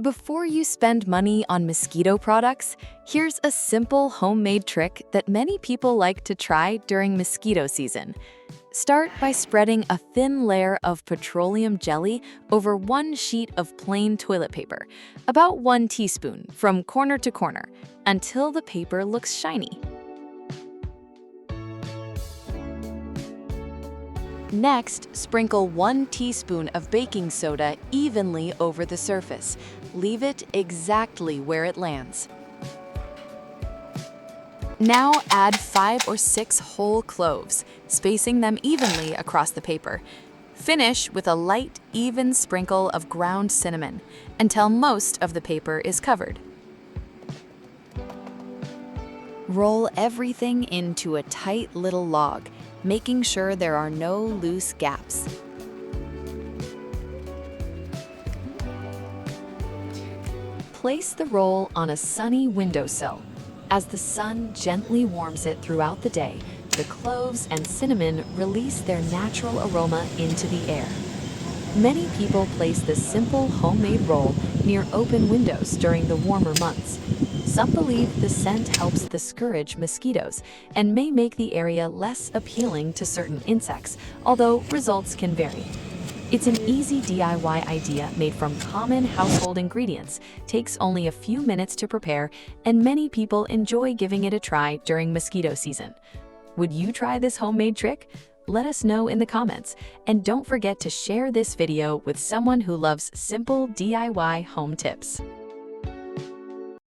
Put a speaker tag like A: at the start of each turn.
A: Before you spend money on mosquito products, here's a simple homemade trick that many people like to try during mosquito season. Start by spreading a thin layer of petroleum jelly over one sheet of plain toilet paper, about 1 teaspoon from corner to corner, until the paper looks shiny. Next, sprinkle 1 teaspoon of baking soda evenly over the surface. Leave it exactly where it lands. Now add 5 or 6 whole cloves, spacing them evenly across the paper. Finish with a light, even sprinkle of ground cinnamon until most of the paper is covered. Roll everything into a tight little log, making sure there are no loose gaps. Place the roll on a sunny windowsill. As the sun gently warms it throughout the day, the cloves and cinnamon release their natural aroma into the air. Many people place this simple homemade roll near open windows during the warmer months. Some believe the scent helps discourage mosquitoes and may make the area less appealing to certain insects, although results can vary. It's an easy DIY idea made from common household ingredients, takes only a few minutes to prepare, and many people enjoy giving it a try during mosquito season. Would you try this homemade trick? Let us know in the comments, and don't forget to share this video with someone who loves simple DIY home tips.